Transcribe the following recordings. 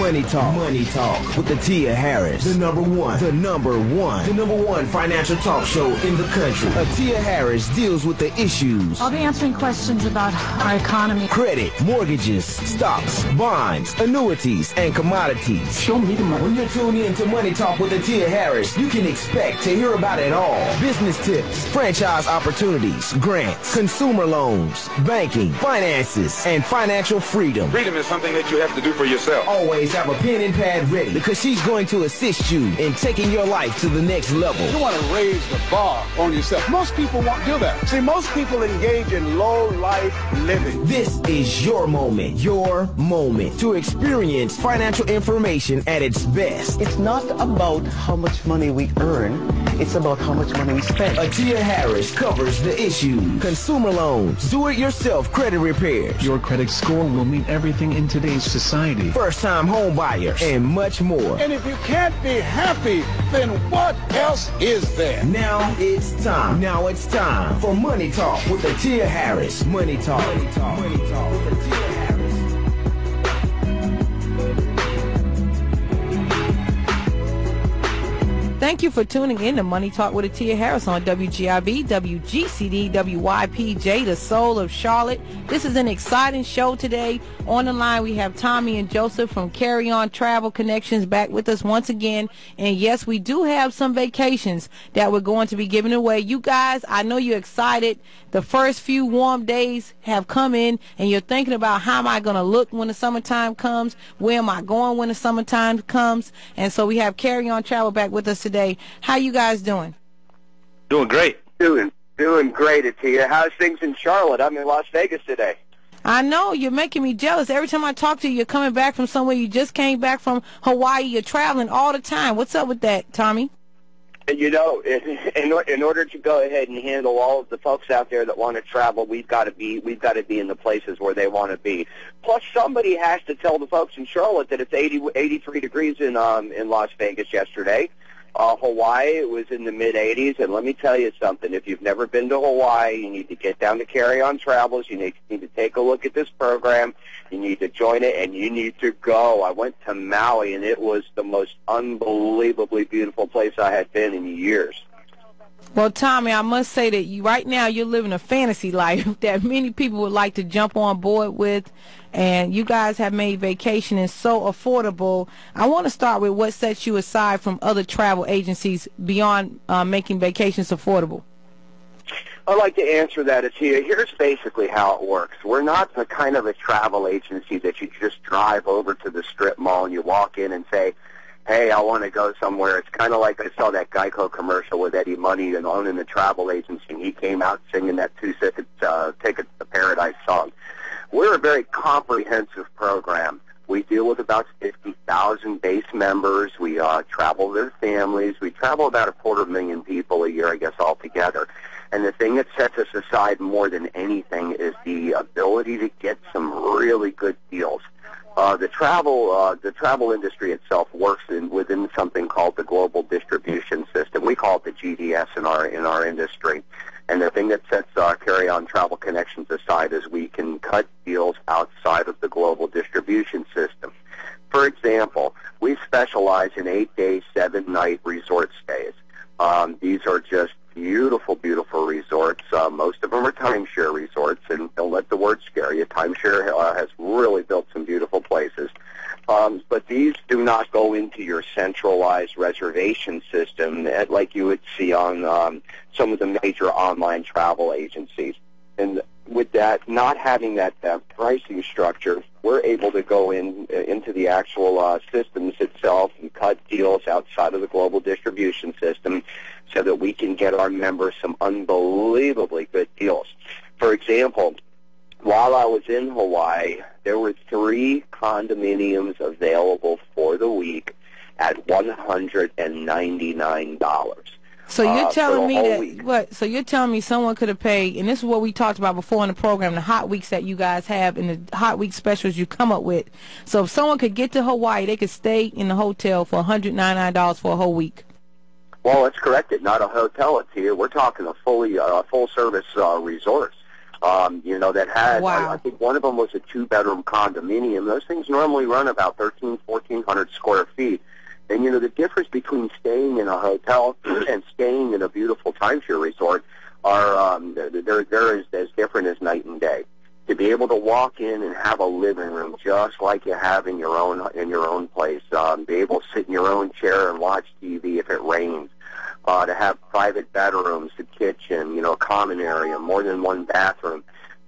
Money Talk. Money Talk with the Tia Harris. The number one financial talk show in the country. Tia Harris deals with the issues. I'll be answering questions about our economy. Credit, mortgages, stocks, bonds, annuities, and commodities. Show me the money. When you're tuned in to Money Talk with the Tia Harris, you can expect to hear about it all. Business tips, franchise opportunities, grants, consumer loans, banking, finances, and financial freedom. Freedom is something that you have to do for yourself. Always have a pen and pad ready because she's going to assist you in taking your life to the next level. You want to raise the bar on yourself. Most people won't do that. See, most people engage in low-life living. This is your moment to experience financial information at its best. It's not about how much money we earn. It's about how much money we spend. Tia Harris covers the issue. Consumer loans, do-it-yourself credit repairs. Your credit score will mean everything in today's society. First-time home buyers, and much more. And if you can't be happy, then what else is there? Now it's time for Money Talk with the Tia Harris. Money Talk. Money Talk. Money Talk with the Tia Harris. Thank you for tuning in to Money Talk with Tia Harris on WGIB, WGCD, WYPJ, the soul of Charlotte. This is an exciting show today. On the line, we have Tommy and Joseph from Carry On Travel Connections back with us once again. And yes, we do have some vacations that we're going to be giving away. You guys, I know you're excited. The first few warm days have come in, and you're thinking about how am I going to look when the summertime comes? Where am I going when the summertime comes? And so we have Carry On Travel back with us today. How you guys doing? Doing great. Doing great, Tia. How's things in Charlotte? I'm in Las Vegas today. I know, you're making me jealous. Every time I talk to you, you're coming back from somewhere. You just came back from Hawaii. You're traveling all the time. What's up with that, Tommy? You know, in order to go ahead and handle all of the folks out there that want to travel, we've got to be in the places where they want to be. Plus, somebody has to tell the folks in Charlotte that it's 83 degrees in Las Vegas yesterday. Hawaii was in the mid-80s, and let me tell you something. If you've never been to Hawaii, you need to get down to Carry On Travels. You need to take a look at this program. You need to join it, and you need to go. I went to Maui, and it was the most unbelievably beautiful place I had been in years. Well, Tommy, I must say that right now you're living a fantasy life that many people would like to jump on board with, and you guys have made vacationing so affordable. I want to start with what sets you aside from other travel agencies beyond making vacations affordable. I'd like to answer that, Tia. Here's basically how it works. We're not the kind of a travel agency that you just drive over to the strip mall and you walk in and say, hey, I want to go somewhere. It's kind of like I saw that Geico commercial with Eddie Money and owning the travel agency, and he came out singing that Tickets to Paradise song. We're a very comprehensive program. We deal with about 50,000 base members. We travel their families. We travel about 250,000 people a year, I guess, altogether. And the thing that sets us aside more than anything is the ability to get some really good deals. The travel industry itself works within something called the global distribution system. We call it the GDS in our industry. And the thing that sets Carry On Travel Connections aside is we can cut deals outside of the global distribution system. For example, we specialize in 8-day, 7-night resort stays. These are just beautiful, beautiful resorts. Most of them are timeshare resorts, and don't let the word scare you. Timeshare has really built some beautiful places. But these do not go into your centralized reservation system like you would see on some of the major online travel agencies. And with that, not having that pricing structure, we're able to go into the actual systems itself and cut deals outside of the global distribution system so that we can get our members some unbelievably good deals. For example, while I was in Hawaii, there were 3 condominiums available for the week at $199. So you're telling me week. So you're telling me someone could have paid, and this is what we talked about before in the program, the hot weeks that you guys have and the hot week specials you come up with. So if someone could get to Hawaii, they could stay in the hotel for $199 for a whole week. Well, let's correct it. Not a hotel, it's here. We're talking a full-service resort. that had, Wow. I think one of them was a 2-bedroom condominium. Those things normally run about 1,400 square feet. And, the difference between staying in a hotel and staying in a beautiful timeshare resort are, they're as different as night and day. To be able to walk in and have a living room just like you have in your own place, be able to sit in your own chair and watch TV if it rains, to have private bedrooms, a kitchen, a common area, more than one bathroom,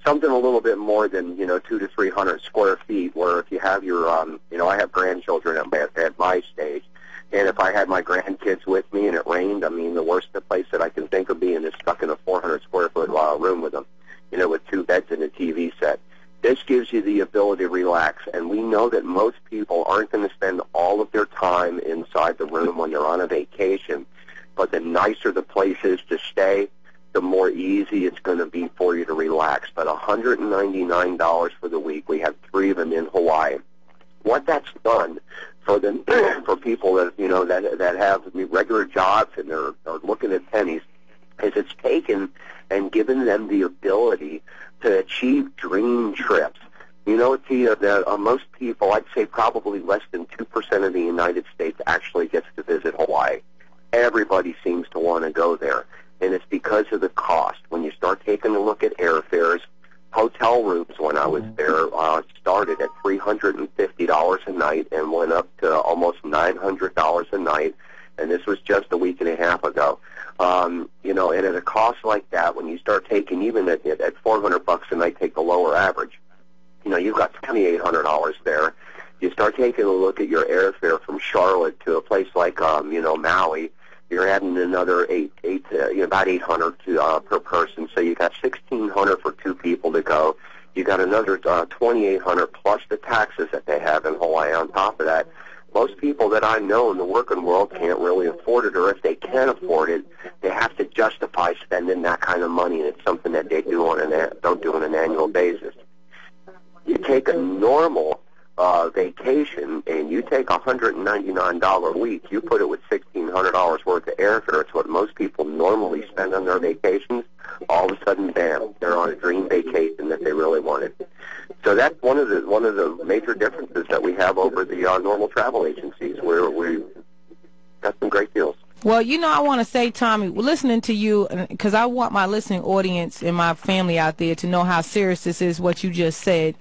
something a little bit more than 200 to 300 square feet. Where if you have your, I have grandchildren at my stage, and if I had my grandkids with me and it rained, the worst place that I can think of being is stuck in a 400 square foot room with them, with 2 beds and a TV set. This gives you the ability to relax, and we know that most people aren't going to spend all of their time inside the room when they're on a vacation, but the nicer the place is to stay, the more easy it's going to be for you to relax. But $199 for the week. We have 3 of them in Hawaii. What that's done for them, for people that that have regular jobs and are looking at pennies, is it's taken and given them the ability to achieve dream trips. Tia, that most people, I'd say probably less than 2% of the United States actually gets to visit Hawaii. Everybody seems to want to go there, and it's because of the cost. When you start taking a look at airfares, hotel rooms when I was there started at $350 a night and went up to almost $900 a night, and this was just a week and a half ago. And at a cost like that, when you start taking, even at $400 a night, take the lower average, you've got $2,800 there. You start taking a look at your airfare from Charlotte to a place like, Maui, you're adding another about $800 per person. So you got $1,600 for 2 people to go. You got another $2,800 plus the taxes that they have in Hawaii on top of that. Most people that I know in the working world can't really afford it, or if they can afford it, they have to justify spending that kind of money, and it's something that they don't do on an annual basis. You take a normal vacation, and you take $199 a week, you put it with $1,600 worth of airfare. It's what most people normally spend on their vacations. All of a sudden, bam, they're on a dream vacation that they really wanted. So that's one of the major differences that we have over the normal travel agencies, where we got some great deals. Well, I want to say, Tommy, listening to you, because I want my listening audience and my family out there to know how serious this is, what you just said.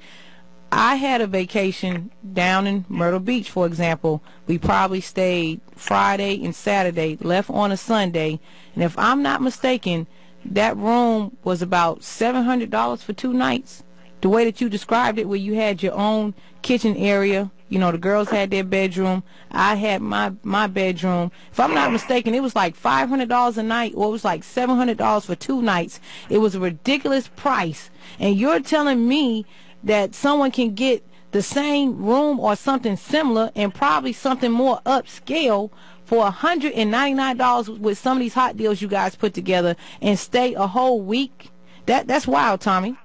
I had a vacation down in Myrtle Beach, for example. We probably stayed Friday and Saturday, left on a Sunday, and if I'm not mistaken, that room was about $700 for 2 nights. The way that you described it, where you had your own kitchen area, the girls had their bedroom, I had my bedroom. If I'm not mistaken, it was like $500 a night, or it was like $700 for 2 nights. It was a ridiculous price, and you're telling me that someone can get the same room or something similar and probably something more upscale for $199 with some of these hot deals you guys put together and stay a whole week? That's wild, Tommy.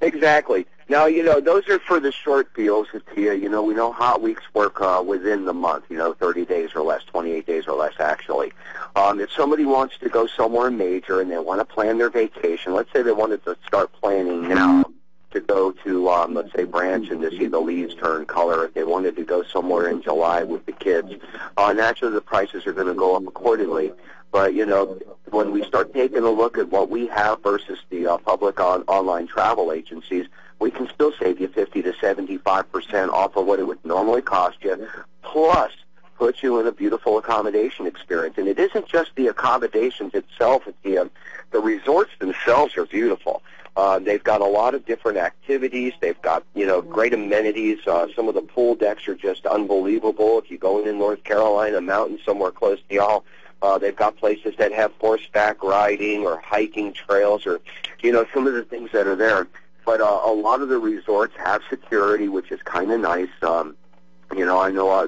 Exactly. Now, those are for the short deals, Tia. We know hot weeks work within the month, 30 days or less, 28 days or less, actually. If somebody wants to go somewhere major and they want to plan their vacation, let's say they wanted to start planning now to go to, let's say, Branson to see the leaves turn color. If they wanted to go somewhere in July with the kids, naturally the prices are going to go up accordingly. But, when we start taking a look at what we have versus the public online travel agencies, we can still save you 50 to 75% off of what it would normally cost you, plus put you in a beautiful accommodation experience. And it isn't just the accommodations itself. The resorts themselves are beautiful. They've got a lot of different activities. They've got, great amenities. Some of the pool decks are just unbelievable. If you go in North Carolina mountain somewhere close to y'all, they've got places that have horseback riding or hiking trails or, some of the things that are there. But a lot of the resorts have security, which is kind of nice. I know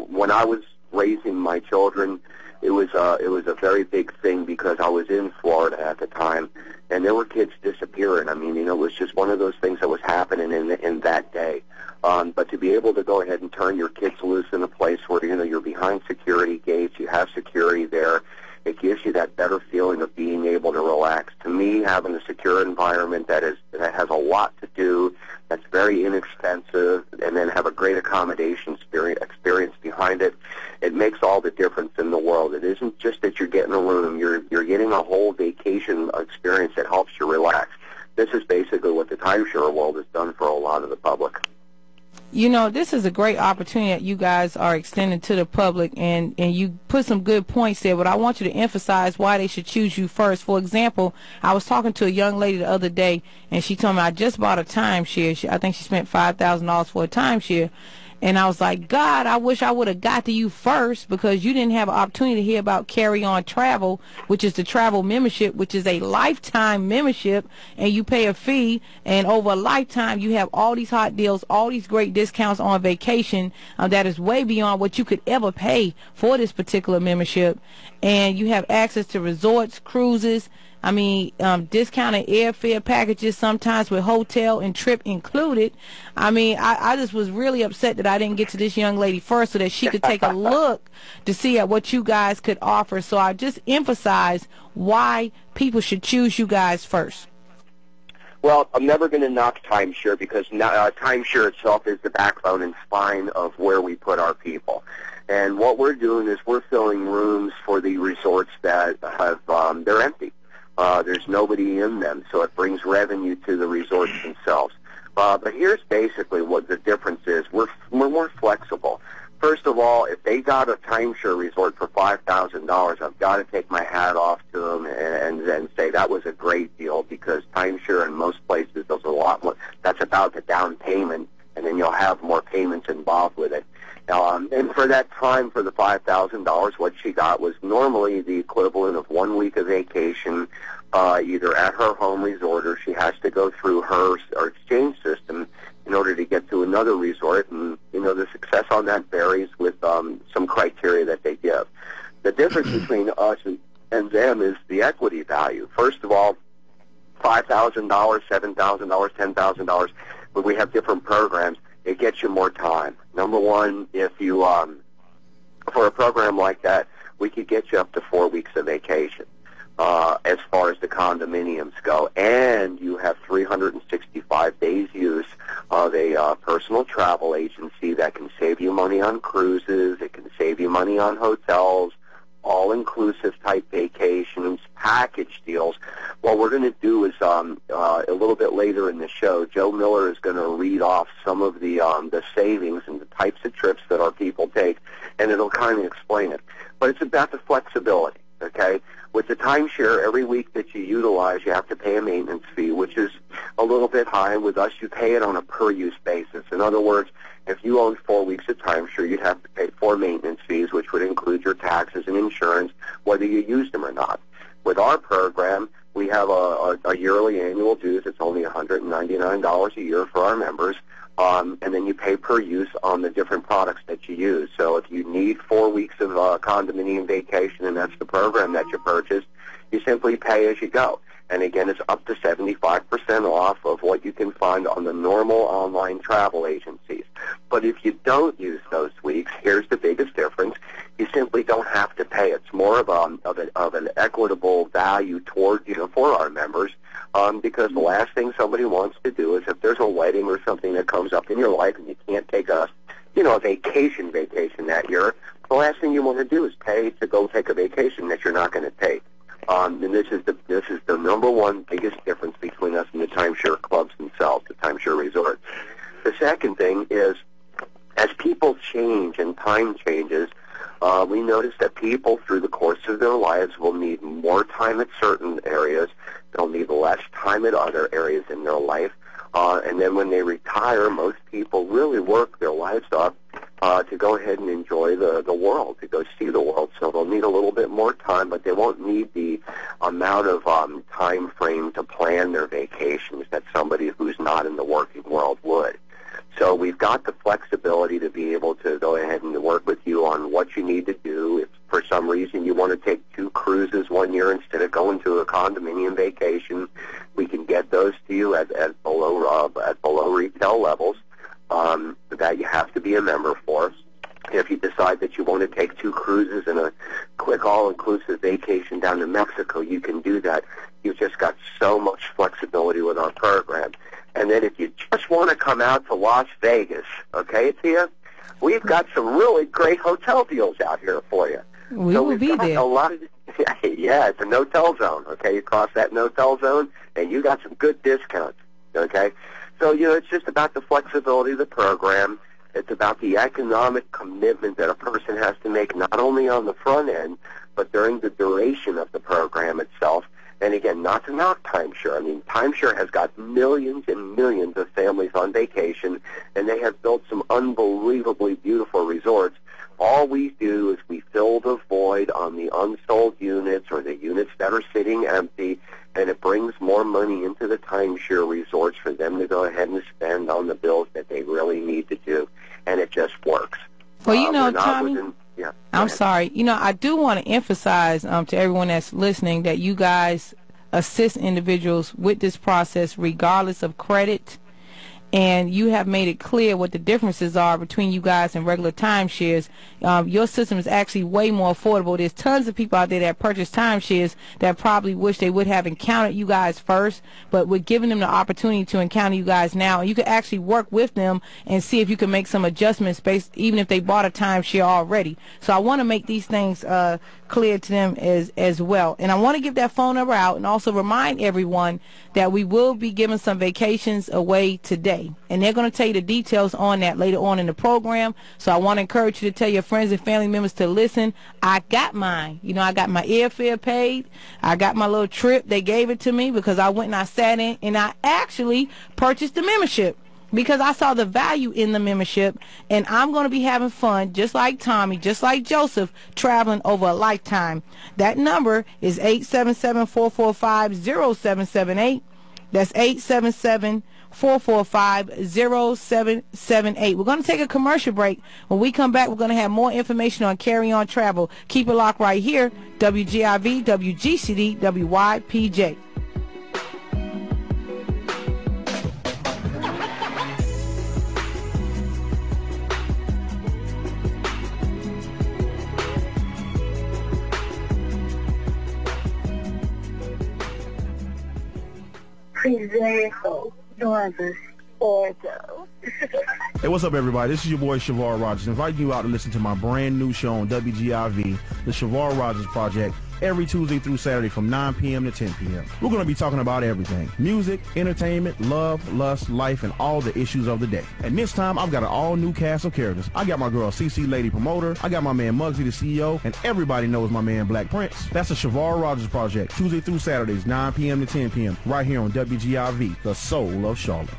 when I was raising my children, it was a very big thing because I was in Florida at the time, and there were kids disappearing. It was just one of those things that was happening in that day. But to be able to go ahead and turn your kids loose in a place where, you're behind security gates, you have security there, It gives you that better feeling of being able to relax. To me, having a secure environment that has a lot to do, that's very inexpensive, and then have a great accommodation experience behind it, it makes all the difference in the world. It isn't just that you're getting a room. You're getting a whole vacation experience that helps you relax. This is basically what the timeshare world has done for a lot of the public. You know, this is a great opportunity that you guys are extending to the public, and you put some good points there, but I want you to emphasize why they should choose you first. For example, I was talking to a young lady the other day, and she told me, I just bought a timeshare. I think she spent $5,000 for a timeshare. And I was like, God, I wish I would have got to you first, because you didn't have an opportunity to hear about Carry On Travel, which is the travel membership, which is a lifetime membership, and you pay a fee, and over a lifetime you have all these hot deals, all these great discounts on vacation that is way beyond what you could ever pay for this particular membership. And you have access to resorts, cruises, discounted airfare packages, sometimes with hotel and trip included. I just was really upset that I didn't get to this young lady first so that she could take a look to see at what you guys could offer. So I just emphasize why people should choose you guys first. Well, I'm never going to knock timeshare, because timeshare itself is the backbone and spine of where we put our people. And what we're doing is we're filling rooms for the resorts that have they're empty. There's nobody in them, so it brings revenue to the resorts themselves. But here's basically what the difference is. We're more flexible. First of all, if they got a timeshare resort for $5,000, I've got to take my hat off to them and say that was a great deal, because timeshare in most places does a lot more. That's about the down payment, and then you'll have more payments involved with it. And for that time, for the $5,000, what she got was normally the equivalent of 1 week of vacation, either at her home resort, or she has to go through her exchange system in order to get to another resort. And, the success on that varies with some criteria that they give. The difference between us and them is the equity value. First of all, $5,000, $7,000, $10,000, when we have different programs, it gets you more time. Number one, if you, for a program like that, we could get you up to 4 weeks of vacation as far as the condominiums go. And you have 365 days use of a personal travel agency that can save you money on cruises. It can save you money on hotels, all-inclusive type vacations, package deals. What we're going to do is a little bit later in the show, Joe Miller is going to read off some of the savings and the types of trips that our people take, and it'll kind of explain it. But it's about the flexibility, okay? With the timeshare, every week that you utilize, you have to pay a maintenance fee, which is a little bit high. With us, you pay it on a per-use basis. In other words, if you owned 4 weeks of timeshare, you'd have to pay 4 maintenance fees, which would include your taxes and insurance, whether you used them or not. With our program, we have a yearly annual dues. It's only $199 a year for our members, and then you pay per use on the different products that you use. So if you need 4 weeks of condominium vacation, and that's the program that you purchased, you simply pay as you go. And again, it's up to 75% off of what you can find on the normal online travel agencies. But if you don't use those weeks, here's the biggest difference. You simply don't have to pay. It's more of an equitable value toward, for our members, because the last thing somebody wants to do is, if there's a wedding or something that comes up in your life and you can't take a vacation that year, the last thing you want to do is pay to go take a vacation that you're not going to take. And this is the number one biggest difference between us and the timeshare clubs themselves, the timeshare resorts. The second thing is, as people change and time changes, we notice that people through the course of their lives will need more time at certain areas. They'll need less time at other areas in their life. And then when they retire, most people really work their lives up to go ahead and enjoy the world, to go see the world. So they'll need a little bit more time, but they won't need the amount of time frame to plan their vacations that somebody who's not in the working world would. So we've got the flexibility to be able to go ahead and work with you on what you need to do. If for some reason you want to take 2 cruises 1 year instead of going to a condominium vacation, we can get those to you at below retail levels that you have to be a member for. If you decide that you want to take 2 cruises and a quick all-inclusive vacation down to Mexico, you can do that. You've just got so much flexibility with our program. And then if you just want to come out to Las Vegas, okay, Tia, we've got some really great hotel deals out here for you. We will be there. A lot of, yeah, it's a no-tell zone, okay? You cross that no-tell zone, and you got some good discounts, okay? So, it's just about the flexibility of the program. It's about the economic commitment that a person has to make, not only on the front end, but during the duration of the program itself. And again, not to knock timeshare. I mean, timeshare has got millions and millions of families on vacation, and they have built some unbelievably beautiful resorts. All we do is we fill the void on the unsold units or the units that are sitting empty, and it brings more money into the timeshare resorts for them to go ahead and spend on the bills that they really need to do, and it just works. Well, Tommy, I'm sorry. I do want to emphasize to everyone that's listening that you guys assist individuals with this process regardless of credit. And you have made it clear what the differences are between you guys and regular timeshares. Your system is actually way more affordable. There's tons of people out there that purchase timeshares that probably wish they would have encountered you guys first, but we're giving them the opportunity to encounter you guys now. And you can actually work with them and see if you can make some adjustments based, even if they bought a timeshare already. So I want to make these things clear to them as well. And I want to give that phone number out and also remind everyone that we will be giving some vacations away today. And they're going to tell you the details on that later on in the program. So I want to encourage you to tell your friends and family members to listen. I got mine. I got my airfare paid. I got my little trip. They gave it to me because I went and I sat in and I actually purchased the membership, because I saw the value in the membership, and I'm going to be having fun, just like Tommy, just like Joseph, traveling over a lifetime. That number is 877-445-0778. That's 877-445-0778. We're going to take a commercial break. When we come back, we're going to have more information on Carry On Travel. Keep it locked right here. WGIV, WGCD, WYPJ. Hey, what's up, everybody? This is your boy Shavar Rogers, inviting you out to listen to my brand new show on WGIV, The Shavar Rogers Project, every Tuesday through Saturday from 9 p.m. to 10 p.m. We're going to be talking about everything: music, entertainment, love, lust, life, and all the issues of the day. And this time, I've got an all-new cast of characters. I got my girl CC Lady Promoter, I got my man Muggsy the CEO, and everybody knows my man Black Prince. That's the Shavar Rogers Project, Tuesday through Saturdays, 9 p.m. to 10 p.m., right here on WGIV, the soul of Charlotte.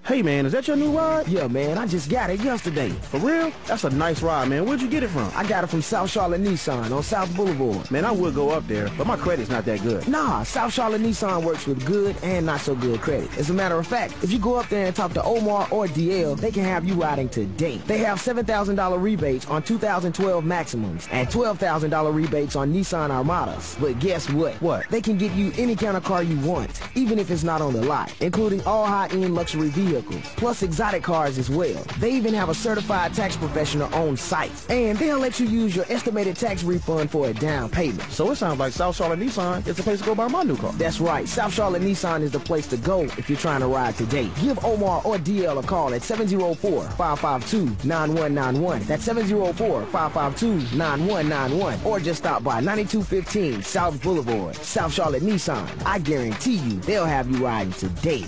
Hey, man, is that your new ride? Yeah, man, I just got it yesterday. For real? That's a nice ride, man. Where'd you get it from? I got it from South Charlotte Nissan on South Boulevard. Man, I would go up there, but my credit's not that good. Nah, South Charlotte Nissan works with good and not so good credit. As a matter of fact, if you go up there and talk to Omar or DL, they can have you riding today. They have $7,000 rebates on 2012 Maximums and $12,000 rebates on Nissan Armadas. But guess what? What? They can get you any kind of car you want, even if it's not on the lot, including all high-end luxury vehicles, plus exotic cars as well. They even have a certified tax professional on site, and they'll let you use your estimated tax refund for a down payment. So it sounds like South Charlotte Nissan is the place to go buy my new car. That's right. South Charlotte Nissan is the place to go if you're trying to ride today. Give Omar or DL a call at 704-552-9191. That's 704-552-9191. Or just stop by 9215 South Boulevard, South Charlotte Nissan. I guarantee you they'll have you riding today.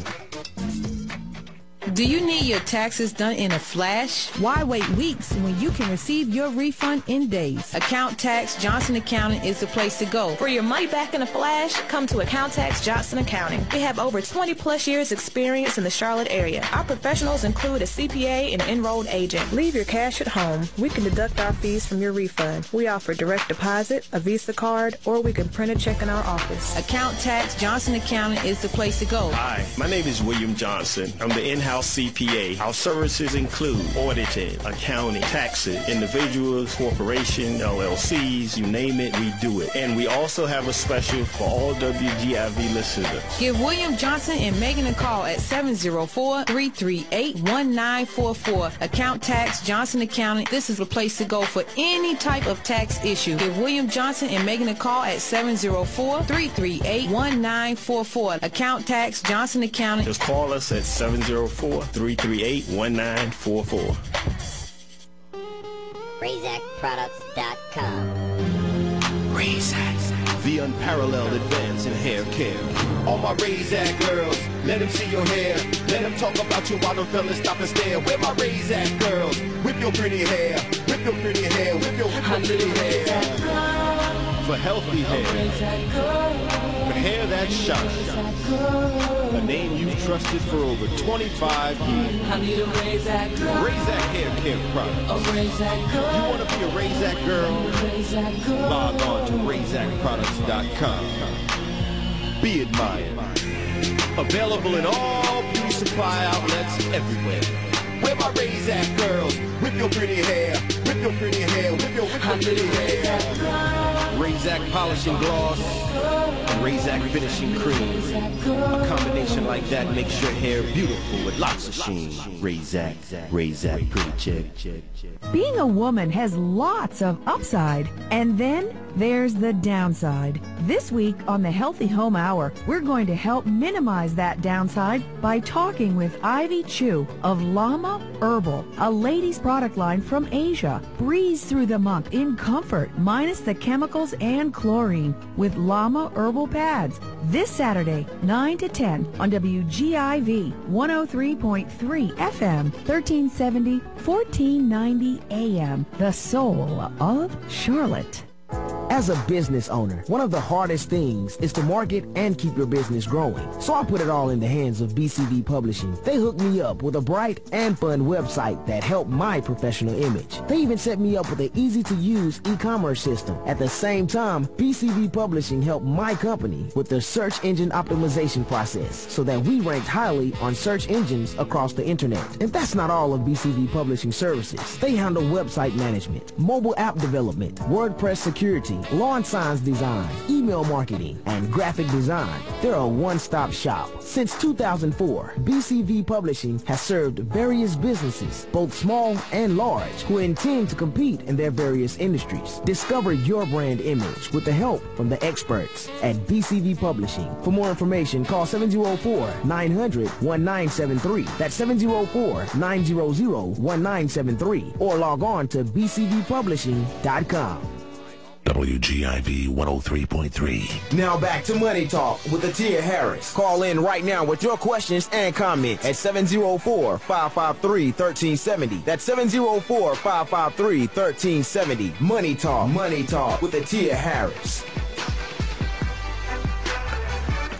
Do you need your taxes done in a flash? Why wait weeks when you can receive your refund in days? Account Tax Johnson Accounting is the place to go. For your money back in a flash, come to Account Tax Johnson Accounting. We have over 20 plus years experience in the Charlotte area. Our professionals include a CPA and enrolled agent. Leave your cash at home. We can deduct our fees from your refund. We offer direct deposit, a Visa card, or we can print a check in our office. Account Tax Johnson Accounting is the place to go. Hi, my name is William Johnson. I'm the in-house CPA. Our services include auditing, accounting, taxes, individuals, corporation, LLCs, you name it, we do it. And we also have a special for all WGIV listeners. Give William Johnson and Megan a call at 704-338-1944. Account Tax, Johnson Accounting. This is the place to go for any type of tax issue. Give William Johnson and Megan a call at 704-338-1944. Account Tax, Johnson Accounting. Just call us at 704-338-1944. RazakProducts.com. Razak, the unparalleled advance in hair care. All my Razak girls, let them see your hair. Let them talk about you while the fellas stop and stare. Where my Razak girls? Whip your pretty hair. Whip your pretty hair. Whip your pretty hair. For healthy hair. For hair that shines. A name you've trusted for over 25 years. I need a Razak girl. Razak hair care products. A Razak girl. You want to be a Razak girl? Log on to RazakProducts.com. Be admired. Available in all beauty supply outlets everywhere. Where my Razak girls? Whip your pretty hair. Whip your pretty hair. Whip your pretty hair. Razak polishing gloss and Razak finishing cream. A combination like that makes your hair beautiful with lots of sheen. Razak pretty chick. Being a woman has lots of upside, and then there's the downside. This week on the Healthy Home Hour, we're going to help minimize that downside by talking with Ivy Chu of Llama Herbal, a ladies' product line from Asia. Breeze through the month in comfort, minus the chemicals and chlorine, with Llama Herbal Pads. This Saturday, 9 to 10 on WGIV 103.3 FM, 1370, 1490 AM, the soul of Charlotte. As a business owner, one of the hardest things is to market and keep your business growing. So I put it all in the hands of BCV Publishing. They hooked me up with a bright and fun website that helped my professional image. They even set me up with an easy-to-use e-commerce system. At the same time, BCV Publishing helped my company with the search engine optimization process so that we ranked highly on search engines across the internet. And that's not all of BCV Publishing services. They handle website management, mobile app development, WordPress security, lawn signs design, email marketing, and graphic design. They're a one-stop shop. Since 2004, BCV Publishing has served various businesses, both small and large, who intend to compete in their various industries. Discover your brand image with the help from the experts at BCV Publishing. For more information, call 704-900-1973. That's 704-900-1973. Or log on to bcvpublishing.com. WGIV 103.3. Now back to Money Talk with Atia Harris. Call in right now with your questions and comments at 704-553-1370. That's 704-553-1370. Money Talk with Atia Harris.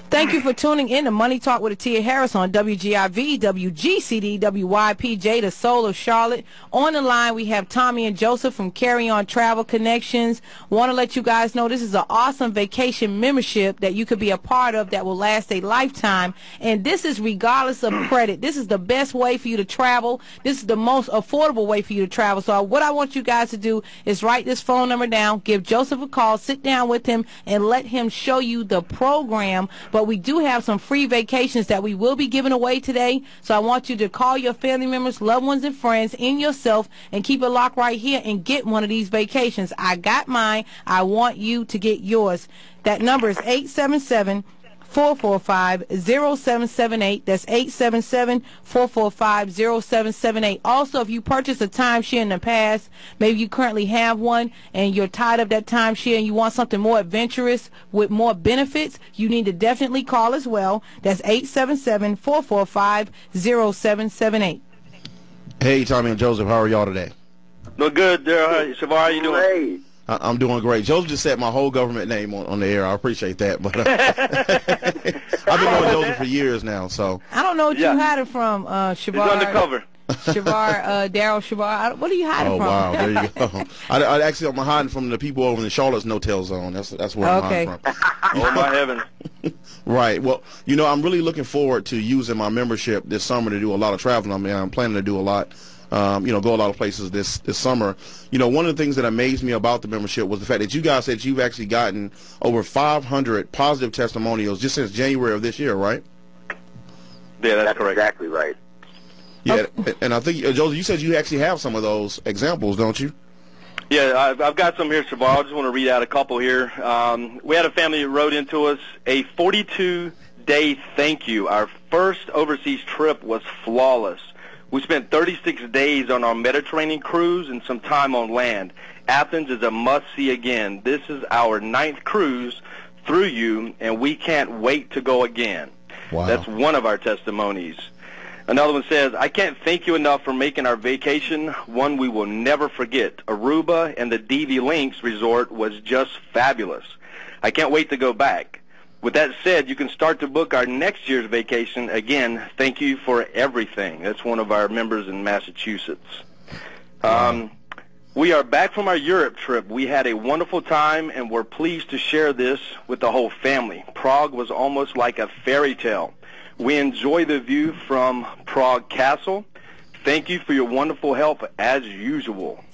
Thank you for tuning in to Money Talk with Atia Harris on WGIV, WGCD, WYPJ, the soul of Charlotte. On the line, we have Tommy and Joseph from Carry On Travel Connections. Want to let you guys know this is an awesome vacation membership that you could be a part of that will last a lifetime. And this is regardless of credit. This is the best way for you to travel. This is the most affordable way for you to travel. So what I want you guys to do is write this phone number down, give Joseph a call, sit down with him, and let him show you the program. But we do have some free vacations that we will be giving away today. So I want you to call your family members, loved ones, and friends, and yourself, and keep it locked right here and get one of these vacations. I got mine. I want you to get yours. That number is 877-445-0778. That's 877-445-0778. Also, if you purchased a timeshare in the past, maybe you currently have one and you're tired of that timeshare and you want something more adventurous with more benefits, you need to definitely call as well. That's 877-445-0778. Hey, Tommy and Joseph, how are y'all today? No good, Shavar. How you doing? Hey. I'm doing great. Joseph just said my whole government name on the air. I appreciate that. But I've been knowing Joseph for years now. So I don't know what you had it from, Shavar. He's undercover. Shavar, Daryl Shavar. What are you hiding from? Oh, wow. There you go. I actually, I'm hiding from the people over in the Charlotte's no-tail zone. That's where I'm hiding from. Oh, my heavens. Right. Well, I'm really looking forward to using my membership this summer to do a lot of traveling. I mean, I'm planning to do a lot. Go a lot of places this summer. One of the things that amazed me about the membership was the fact that you guys said you've actually gotten over 500 positive testimonials just since January of this year, right? Yeah, that's correct. Exactly right. Yeah, and I think, Joseph, you said you actually have some of those examples, don't you? Yeah, I've got some here, Shavar. I just want to read out a couple here. We had a family that wrote into us a 42-day thank you. Our first overseas trip was flawless. We spent 36 days on our Mediterranean cruise and some time on land. Athens is a must-see again. This is our 9th cruise through you, and we can't wait to go again. Wow. That's one of our testimonies. Another one says, I can't thank you enough for making our vacation one we will never forget. Aruba and the DV Links Resort was just fabulous. I can't wait to go back. With that said, you can start to book our next year's vacation. Again, thank you for everything. That's one of our members in Massachusetts. We are back from our Europe trip. We had a wonderful time, and we're pleased to share this with the whole family. Prague was almost like a fairy tale. We enjoy the view from Prague Castle. Thank you for your wonderful help as usual.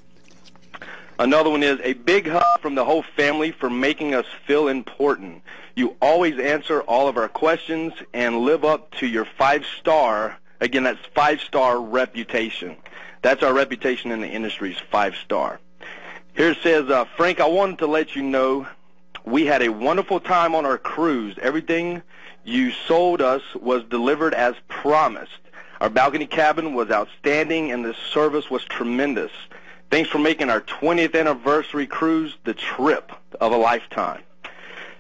Another one is a big hug from the whole family for making us feel important. You always answer all of our questions and live up to your 5-star, again, that's 5-star reputation. That's our reputation in the industry is 5-star. Here it says, Frank, I wanted to let you know we had a wonderful time on our cruise. Everything you sold us was delivered as promised. Our balcony cabin was outstanding, and the service was tremendous. Thanks for making our 20th anniversary cruise the trip of a lifetime.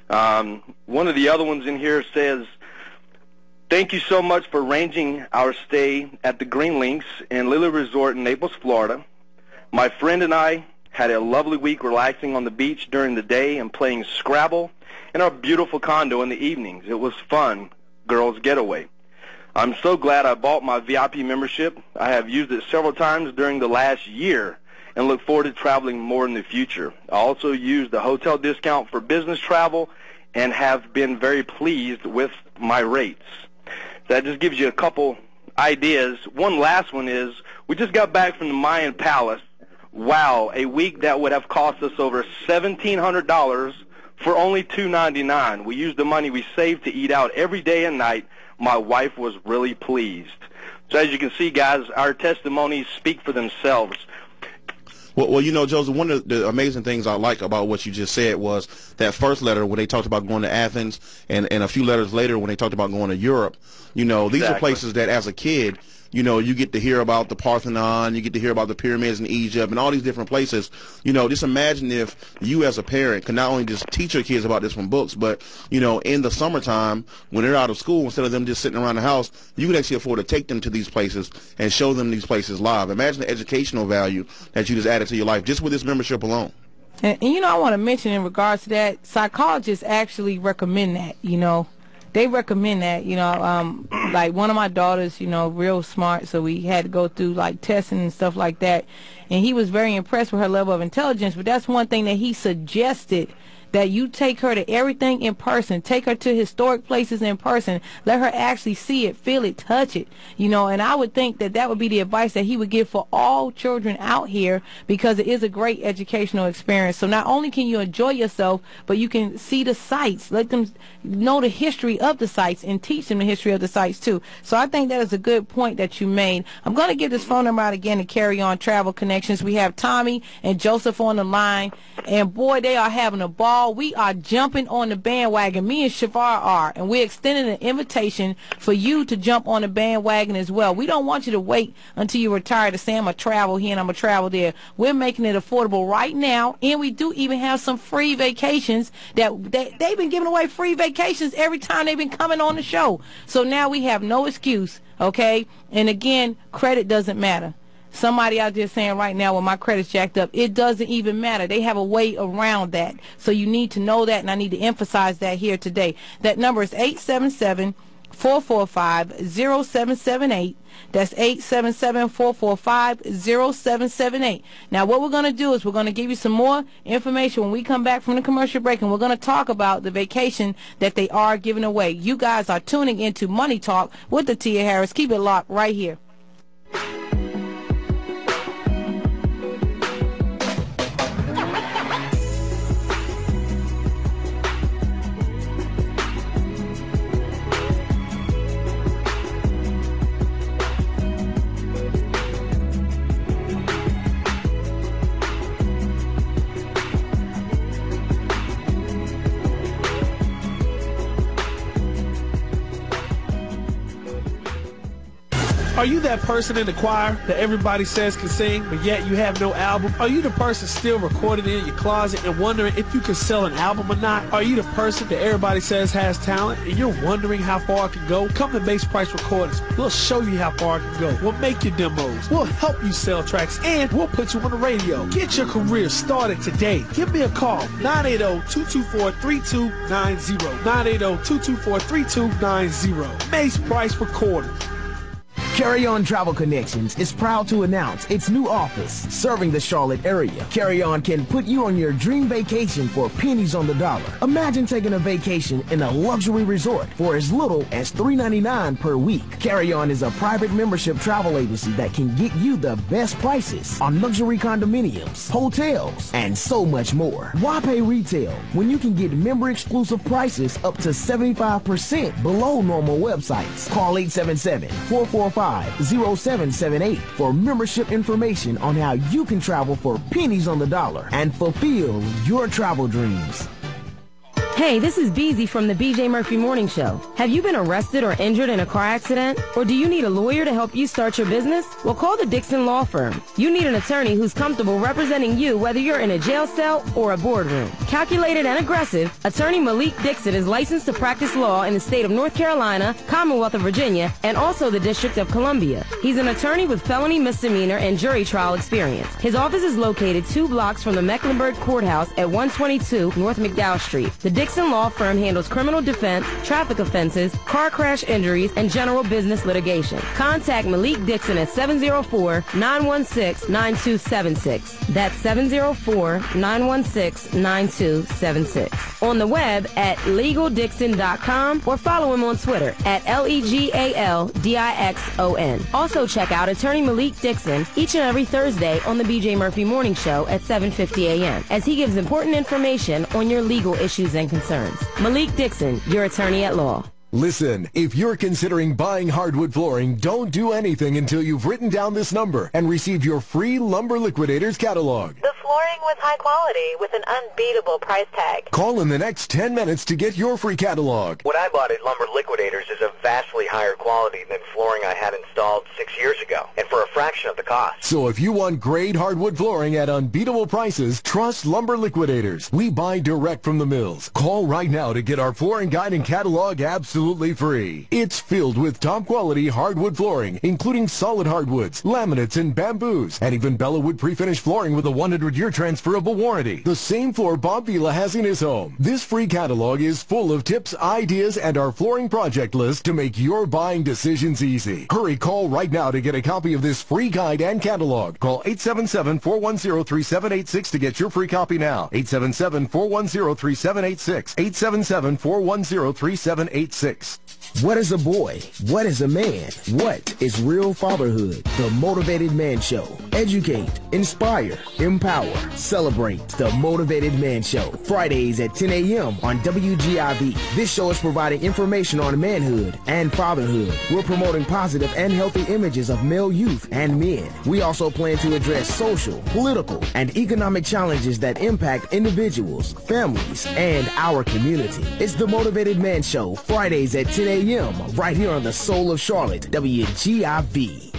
One of the other ones in here says, thank you so much for arranging our stay at the Green Links in Lily Resort in Naples, Florida. My friend and I had a lovely week relaxing on the beach during the day and playing Scrabble in our beautiful condo in the evenings. It was fun, girls' getaway. I'm so glad I bought my VIP membership. I have used it several times during the last year and look forward to traveling more in the future. I also used the hotel discount for business travel and have been very pleased with my rates. That just gives you a couple ideas. One last one is, we just got back from the Mayan Palace. Wow, a week that would have cost us over $1,700 for only $299. We used the money we saved to eat out every day and night. My wife was really pleased. So as you can see, guys, our testimonies speak for themselves. Well, Joseph, one of the amazing things I like about what you just said was that first letter when they talked about going to Athens, and a few letters later when they talked about going to Europe. These are places that as a kid, you get to hear about the Parthenon, you get to hear about the pyramids in Egypt and all these different places. Just imagine if you as a parent could not only just teach your kids about this from books, but, in the summertime when they're out of school, instead of them just sitting around the house, you could actually afford to take them to these places and show them these places live. Imagine the educational value that you just added to your life just with this membership alone. And I want to mention in regards to that, psychologists actually recommend that, They recommend that, like one of my daughters, real smart, so we had to go through like testing and stuff like that. And he was very impressed with her level of intelligence, but that's one thing that he suggested, that you take her to everything in person, take her to historic places in person, let her actually see it, feel it, touch it, and I would think that that would be the advice that he would give for all children out here, because it is a great educational experience. So not only can you enjoy yourself, but you can see the sites, let them know the history of the sites and teach them the history of the sites too. So I think that is a good point that you made. I'm going to give this phone number out again to carry on travel connections. We have Tommy and Joseph on the line, and boy, they are having a ball. We are jumping on the bandwagon. Me and Shavar are, and we're extending an invitation for you to jump on the bandwagon as well. We don't want you to wait until you retire to say, I'm going to travel here and I'm going to travel there. We're making it affordable right now, and we do even have some free vacations that they've been giving away free vacations every time they've been coming on the show. So now we have no excuse, okay? And again, credit doesn't matter. Somebody out there saying right now, well, my credit's jacked up. It doesn't even matter. They have a way around that. So you need to know that, and I need to emphasize that here today. That number is 877 877-445-0778. That's 877-445-0778. Now, what we're going to do is we're going to give you some more information when we come back from the commercial break, and we're going to talk about the vacation that they are giving away. You guys are tuning into Money Talk with the Tia Harris. Keep it locked right here. Are you that person in the choir that everybody says can sing, but yet you have no album? Are you the person still recording in your closet and wondering if you can sell an album or not? Are you the person that everybody says has talent and you're wondering how far it can go? Come to Base Price Recordings. We'll show you how far it can go. We'll make your demos. We'll help you sell tracks, and we'll put you on the radio. Get your career started today. Give me a call, 980-224-3290. 980-224-3290. Base Price Recordings. Carry On Travel Connections is proud to announce its new office serving the Charlotte area. Carry On can put you on your dream vacation for pennies on the dollar. Imagine taking a vacation in a luxury resort for as little as $3.99 per week. Carry On is a private membership travel agency that can get you the best prices on luxury condominiums, hotels, and so much more. Why pay retail when you can get member-exclusive prices up to 75% below normal websites? Call 877-445-0778 for membership information on how you can travel for pennies on the dollar and fulfill your travel dreams. Hey, this is Beezy from the BJ Murphy Morning Show. Have you been arrested or injured in a car accident? Or do you need a lawyer to help you start your business? Well, call the Dixon Law Firm. You need an attorney who's comfortable representing you whether you're in a jail cell or a boardroom. Calculated and aggressive, attorney Malik Dixon is licensed to practice law in the state of North Carolina, Commonwealth of Virginia, and also the District of Columbia. He's an attorney with felony, misdemeanor, and jury trial experience. His office is located 2 blocks from the Mecklenburg Courthouse at 122 North McDowell Street. The Dixon Law Firm handles criminal defense, traffic offenses, car crash injuries, and general business litigation. Contact Malik Dixon at 704-916-9276. That's 704-916-9276. On the web at legaldixon.com or follow him on Twitter at LEGALDIXON. Also check out Attorney Malik Dixon each and every Thursday on the BJ Murphy Morning Show at 7:50 a.m. as he gives important information on your legal issues and concerns. Malik Dixon, your attorney at law. Listen, if you're considering buying hardwood flooring, don't do anything until you've written down this number and received your free Lumber Liquidators catalog. The flooring with high quality with an unbeatable price tag. Call in the next 10 minutes to get your free catalog. What I bought at Lumber Liquidators is of vastly higher quality than flooring I had installed 6 years ago, and for a fraction of the cost. So if you want great hardwood flooring at unbeatable prices, trust Lumber Liquidators. We buy direct from the mills. Call right now to get our flooring guide and catalog absolutely free. It's filled with top quality hardwood flooring, including solid hardwoods, laminates, and bamboos, and even Bellawood pre-finished flooring with a 100-year transferable warranty. The same floor Bob Vila has in his home. This free catalog is full of tips, ideas, and our flooring project list to make your buying decisions easy. Hurry, call right now to get a copy of this free guide and catalog. Call 877-410-3786 to get your free copy now. 877-410-3786. 877-410-3786. What is a boy? What is a man? What is real fatherhood? The Motivated Man Show. Educate, inspire, empower, celebrate. The Motivated Man Show. Fridays at 10 a.m. on WGIV. This show is providing information on manhood and fatherhood. We're promoting positive and healthy images of male youth and men. We also plan to address social, political, and economic challenges that impact individuals, families, and our community. It's the Motivated Man Show. Fridays at 10 a.m. right here on the Soul of Charlotte, WGIV.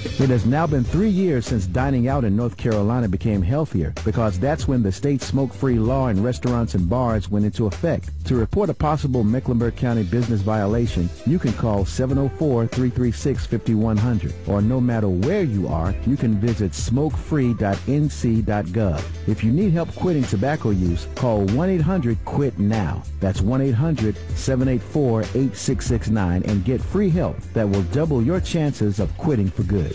It has now been 3 years since dining out in North Carolina became healthier because that's when the state's smoke-free law in restaurants and bars went into effect. To report a possible Mecklenburg County business violation, you can call 704-336-5100, or no matter where you are, you can visit smokefree.nc.gov. If you need help quitting tobacco use, call 1-800-QUIT-NOW. That's 1-800-784-8669 and get free help that will double your chances of quitting for good.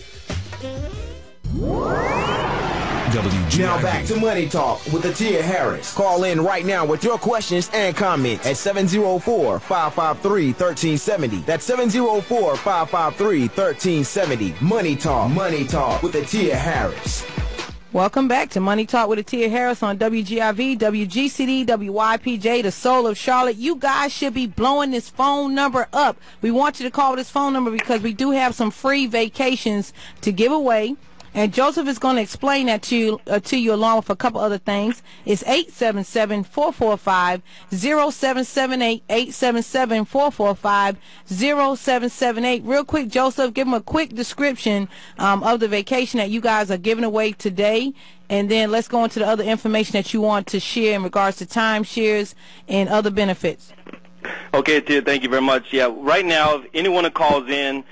Now back to Money Talk with Atia Harris. Call in right now with your questions and comments at 704-553-1370. That's 704-553-1370. Money Talk with Atia Harris. Welcome back to Money Talk with Atia Harris on WGIV, WGCD, WYPJ, the soul of Charlotte. You guys should be blowing this phone number up. We want you to call this phone number because we do have some free vacations to give away. And Joseph is going to explain that to you along with a couple other things. It's 877-445-0778, 877-445-0778. Real quick, Joseph, give them a quick description of the vacation that you guys are giving away today. And then let's go into the other information that you want to share in regards to timeshares and other benefits. Okay, Tia, thank you very much. Yeah, right now, if anyone that calls in,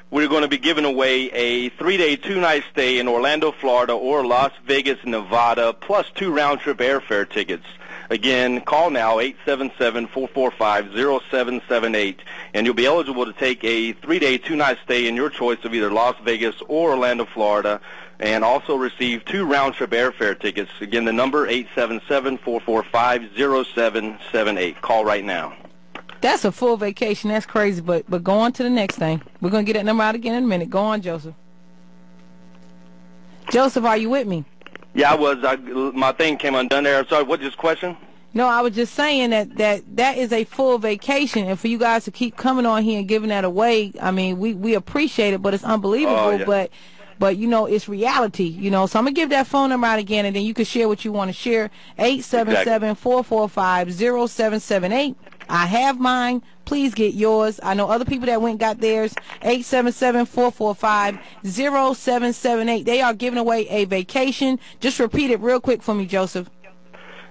we're going to be giving away a 3-day, 2-night stay in Orlando, Florida, or Las Vegas, Nevada, plus 2 round-trip airfare tickets. Again, call now, 877-445-0778, and you'll be eligible to take a 3-day, 2-night stay in your choice of either Las Vegas or Orlando, Florida, and also receive 2 round-trip airfare tickets. Again, the number, 877-445-0778. Call right now. That's a full vacation. That's crazy. But go on to the next thing. We're going to get that number out again in a minute. Go on, Joseph. Joseph, are you with me? Yeah, I was. My thing came undone there. Sorry, what's this question? No, I was just saying that is a full vacation. And for you guys to keep coming on here and giving that away, I mean, we appreciate it, but it's unbelievable. Oh, yeah. But, you know, it's reality, you know. So I'm going to give that phone number out again, and then you can share what you want to share, 877-445-0778. I have mine. Please get yours. I know other people that went and got theirs. 877-445-0778. They are giving away a vacation. Just repeat it real quick for me, Joseph.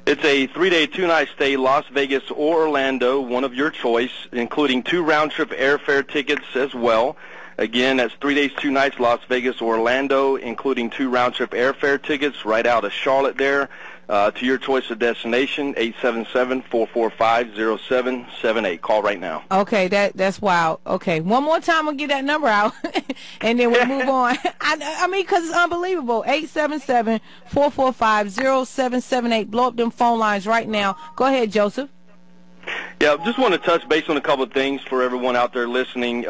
It's a 3-day, 2-night stay, Las Vegas or Orlando, one of your choice, including 2 round-trip airfare tickets as well. Again, that's 3 days, 2 nights, Las Vegas or Orlando, including 2 round-trip airfare tickets right out of Charlotte there to your choice of destination, 877-445-0778. Call right now. Okay, that's wild. Okay, one more time we'll get that number out, and then we'll move on. I mean, because it's unbelievable. 877-445-0778. Blow up them phone lines right now. Go ahead, Joseph. Yeah, just want to touch base on a couple of things for everyone out there listening.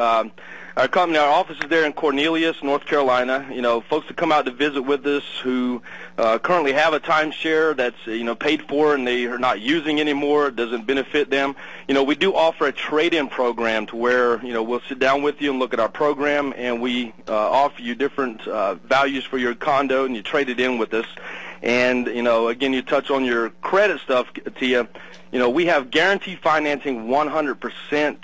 Our company, our office is there in Cornelius, North Carolina. You know, folks that come out to visit with us who currently have a timeshare that's, you know, paid for and they are not using anymore, it doesn't benefit them. You know, we do offer a trade-in program to where, you know, we'll sit down with you and look at our program, and we offer you different values for your condo, and you trade it in with us. And, you know, again, you touch on your credit stuff, Tia. You know, we have guaranteed financing 100%.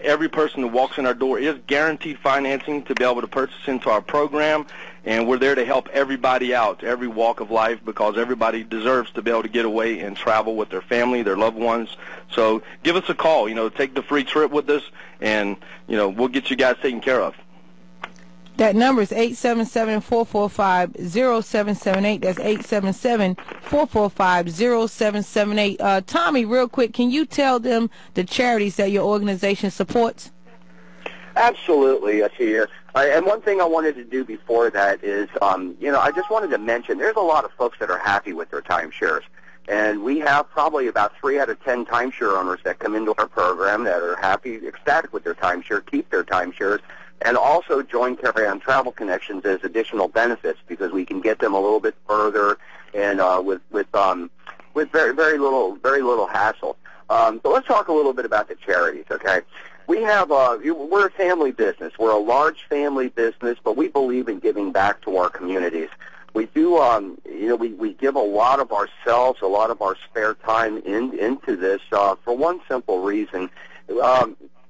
Every person that walks in our door is guaranteed financing to be able to purchase into our program, and we're there to help everybody out, every walk of life, because everybody deserves to be able to get away and travel with their family, their loved ones. So give us a call, you know, take the free trip with us, and, you know, we'll get you guys taken care of. That number is 877-445-0778. That's 877-445-0778. Tommy, real quick, can you tell them the charities that your organization supports? Absolutely, Atia. And one thing I wanted to do before that is, you know, I just wanted to mention there's a lot of folks that are happy with their timeshares. And we have probably about 3 out of 10 timeshare owners that come into our program that are happy, ecstatic with their timeshare, keep their timeshares, and also join Carry-On Travel Connections as additional benefits because we can get them a little bit further and with very little hassle. So let's talk a little bit about the charities, okay? We have we're a family business. We're a large family business, but we believe in giving back to our communities. We do, you know, we give a lot of ourselves, a lot of our spare time into this for one simple reason.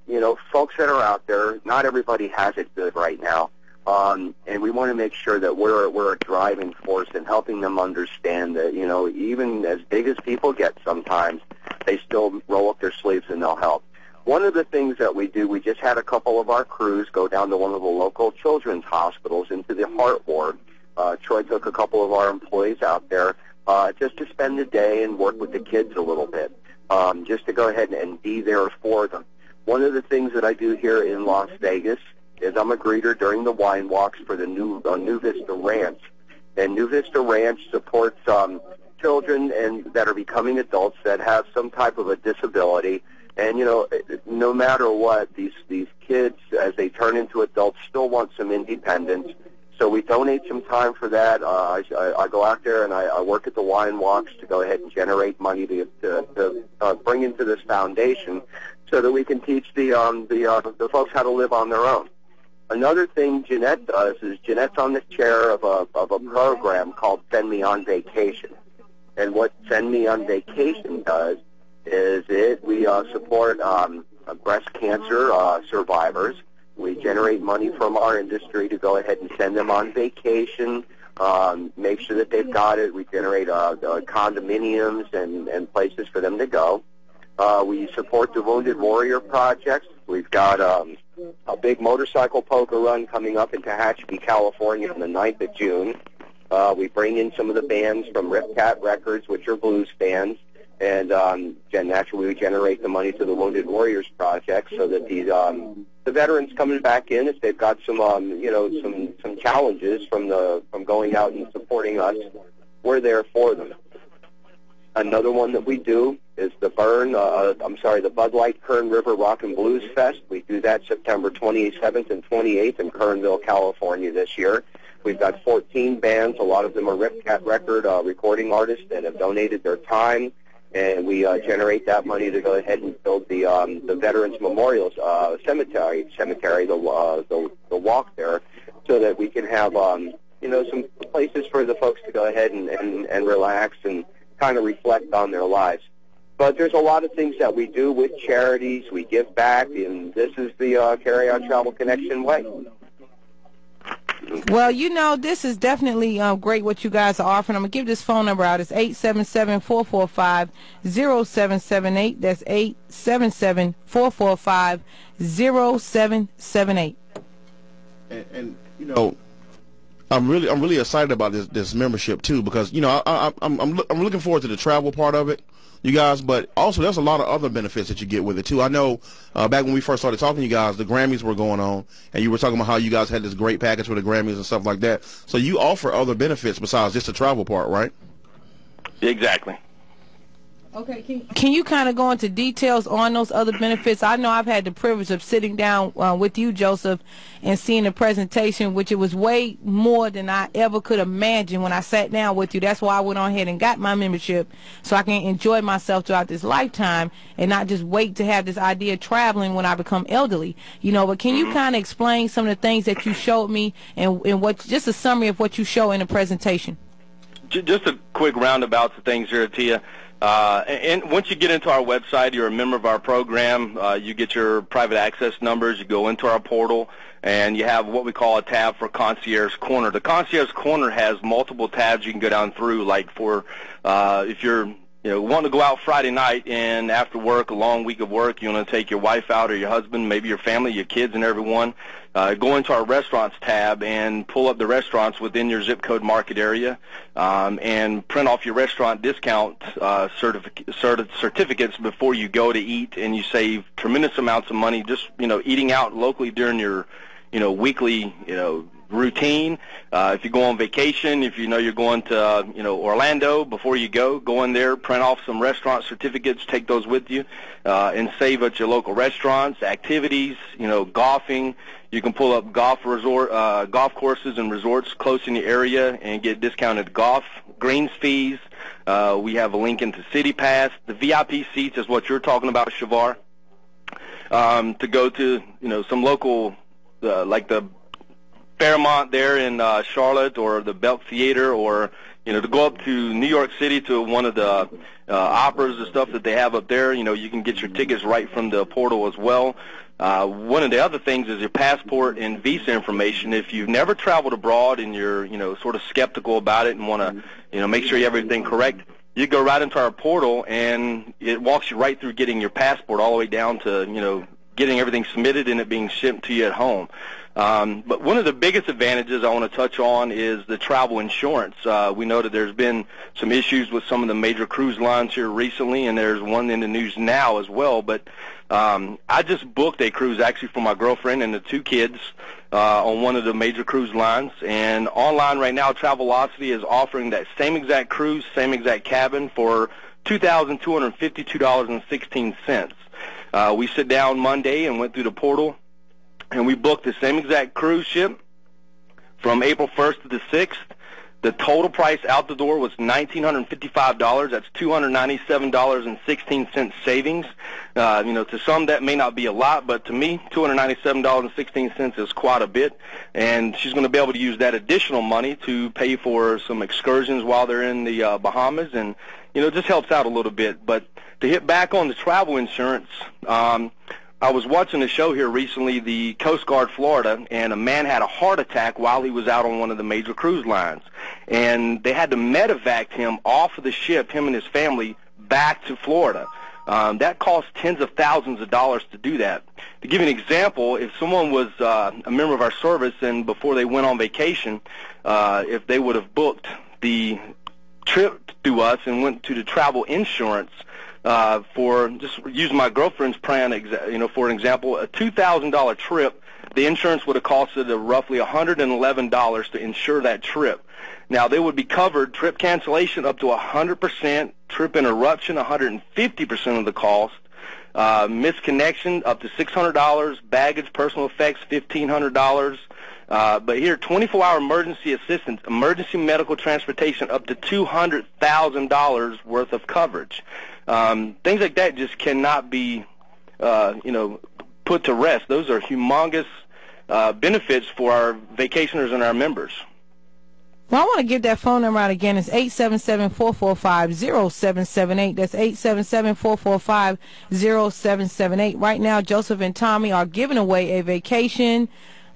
You know, folks that are out there, not everybody has it good right now. And we want to make sure that we're a driving force in helping them understand that, you know, even as big as people get sometimes, they still roll up their sleeves and they'll help. One of the things that we do, we just had a couple of our crews go down to one of the local children's hospitals into the heart ward. Troy took a couple of our employees out there just to spend the day and work with the kids a little bit, just to go ahead and be there for them. One of the things that I do here in Las Vegas is I'm a greeter during the wine walks for the New Vista Ranch. And New Vista Ranch supports children and that are becoming adults that have some type of a disability. And, you know, no matter what, these kids, as they turn into adults, still want some independence. So we donate some time for that. I go out there and I work at the wine walks to go ahead and generate money to bring into this foundation so that we can teach the folks how to live on their own. Another thing Jeanette does is Jeanette's on the chair of a program called Send Me on Vacation. And what Send Me on Vacation does is we support breast cancer survivors. We generate money from our industry to go ahead and send them on vacation, make sure that they've got it. We generate condominiums and places for them to go. We support the Wounded Warrior Project. We've got a big motorcycle poker run coming up in Tehachapi, California on the 9th of June. We bring in some of the bands from Ripcat Records, which are blues bands, and naturally we generate the money to the Wounded Warriors Project so that the veterans coming back in, if they've got some some challenges from going out and supporting us, we're there for them. Another one that we do is the Bud Light Kern River Rock and Blues Fest. We do that September 27th and 28th in Kernville, California this year. We've got 14 bands. A lot of them are Ripcat Record recording artists that have donated their time, and we generate that money to go ahead and build the Veterans Memorial Cemetery, the walk there, so that we can have some places for the folks to go ahead and relax and kind of reflect on their lives. But there's a lot of things that we do with charities. We give back, and this is the Carry On Travel Connection way. Well, you know, this is definitely great what you guys are offering. I'm going to give this phone number out. It's 877-445-0778. That's 877-445-0778. And you know, I'm really excited about this membership too, because you know I'm looking forward to the travel part of it, you guys, but also there's a lot of other benefits that you get with it too. I know back when we first started talking to you guys, the Grammys were going on, and you were talking about how you guys had this great package for the Grammys and stuff like that. So you offer other benefits besides just the travel part, right? Exactly. Okay, can you kind of go into details on those other benefits? I know I've had the privilege of sitting down with you, Joseph, and seeing the presentation, which it was way more than I ever could imagine when I sat down with you. That's why I went on ahead and got my membership, so I can enjoy myself throughout this lifetime and not just wait to have this idea of traveling when I become elderly. You know, but can you kind of explain some of the things that you showed me and what, just a summary of what you show in the presentation? Just a quick roundabout of things here, Tia. And once you get into our website, you're a member of our program, you get your private access numbers, you go into our portal, and you have what we call a tab for Concierge Corner. The Concierge Corner has multiple tabs you can go down through, like for if you're want to go out Friday night and after work, a long week of work, you want to take your wife out or your husband, maybe your family, your kids and everyone, go into our restaurants tab and pull up the restaurants within your zip code market area and print off your restaurant discount certificates before you go to eat, and you save tremendous amounts of money just eating out locally during your weekly routine. If you go on vacation, if you're going to Orlando, before you go in there, print off some restaurant certificates, take those with you, and save at your local restaurants. Activities, golfing. You can pull up golf courses and resorts close in the area and get discounted golf greens fees. We have a link into City Pass. The VIP seats is what you're talking about, Shavar. To go to some local like the Fairmont there in Charlotte, or the Belk Theater, or to go up to New York City to one of the operas and stuff that they have up there. You can get your tickets right from the portal as well. One of the other things is your passport and visa information. If you've never traveled abroad and you're, sort of skeptical about it and want to, make sure you have everything correct, you go right into our portal, and it walks you right through getting your passport all the way down to, getting everything submitted and it being shipped to you at home. But one of the biggest advantages I want to touch on is the travel insurance. We know that there's been some issues with some of the major cruise lines here recently, and there's one in the news now as well. But I just booked a cruise actually for my girlfriend and the 2 kids on one of the major cruise lines. And online right now, Travelocity is offering that same exact cruise, same exact cabin for $2,252.16. We sit down Monday and went through the portal, and we booked the same exact cruise ship from April 1st to the 6th. The total price out the door was $1,955. That's $297.16 savings. To some that may not be a lot, but to me, $297.16 is quite a bit. And she's going to be able to use that additional money to pay for some excursions while they're in the Bahamas, and it just helps out a little bit. But to hit back on the travel insurance, I was watching a show here recently, the Coast Guard Florida, and a man had a heart attack while he was out on one of the major cruise lines. And they had to medevac him off of the ship, him and his family, back to Florida. That cost tens of thousands of dollars to do that. To give you an example, if someone was a member of our service and before they went on vacation, if they would have booked the trip through us and went to the travel insurance, for just use my girlfriend's plan, for an example, a $2,000 trip, the insurance would have costed roughly $111 to insure that trip. Now, they would be covered trip cancellation up to 100%, trip interruption 150% of the cost, misconnection up to $600, baggage, personal effects $1,500. But here, 24-hour emergency assistance, emergency medical transportation up to $200,000 worth of coverage. Things like that just cannot be, put to rest. Those are humongous benefits for our vacationers and our members. Well, I want to give that phone number out again. It's 877-445-0778. That's 877-445-0778. Right now, Joseph and Tommy are giving away a vacation,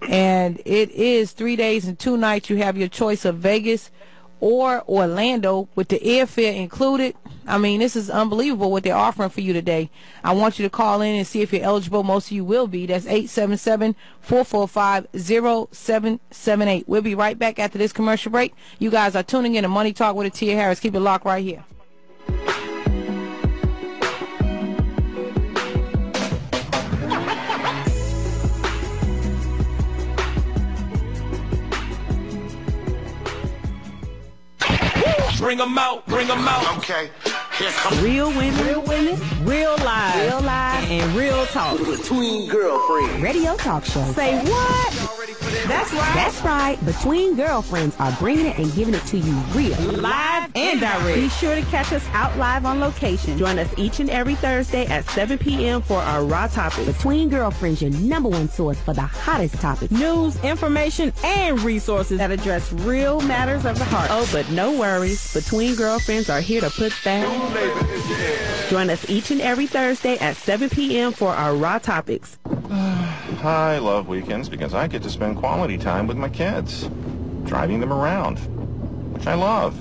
and it is 3 days and 2 nights. You have your choice of Vegas or Orlando with the airfare included. I mean, this is unbelievable what they're offering for you today. I want you to call in and see if you're eligible. Most of you will be. That's 877-445-0778. We'll be right back after this commercial break. You guys are tuning in to Money Talk with Tia Harris. Keep it locked right here. Bring them out, bring them out. Okay, here comes Real women, real lives, and real talk. Between Girlfriends. Radio talk show. Say what? That's right. That's right. Between Girlfriends are bringing it and giving it to you real, live and direct. Be sure to catch us out live on location. Join us each and every Thursday at 7 p.m. for our Raw Topics. Between Girlfriends, your #1 source for the hottest topics. News, information, and resources that address real matters of the heart. Oh, but no worries. Between Girlfriends are here to put that. Join us each and every Thursday at 7 p.m. for our Raw Topics. I love weekends because I get to spend quality time with my kids, driving them around, which I love.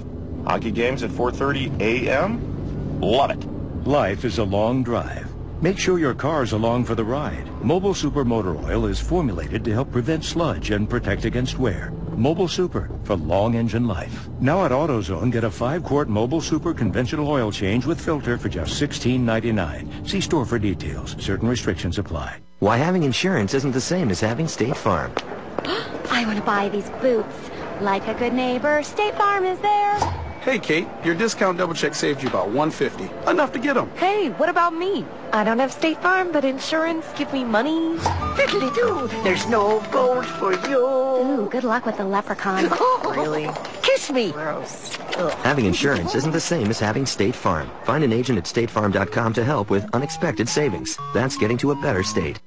Hockey games at 4:30 a.m. Love it. Life is a long drive. Make sure your car's along for the ride. Mobile Super Motor Oil is formulated to help prevent sludge and protect against wear. Mobile Super for long engine life. Now at AutoZone, get a 5-quart Mobile Super conventional oil change with filter for just $16.99. See store for details. Certain restrictions apply. Why having insurance isn't the same as having State Farm. I want to buy these boots. Like a good neighbor, State Farm is there. Hey, Kate, your discount double check saved you about $150. Enough to get them. Hey, what about me? I don't have State Farm, but insurance give me money. Fiddly-doo, there's no gold for you. Ooh, good luck with the leprechaun. Really? Kiss me. Gross. Ugh. Having insurance isn't the same as having State Farm. Find an agent at statefarm.com to help with unexpected savings. That's getting to a better state.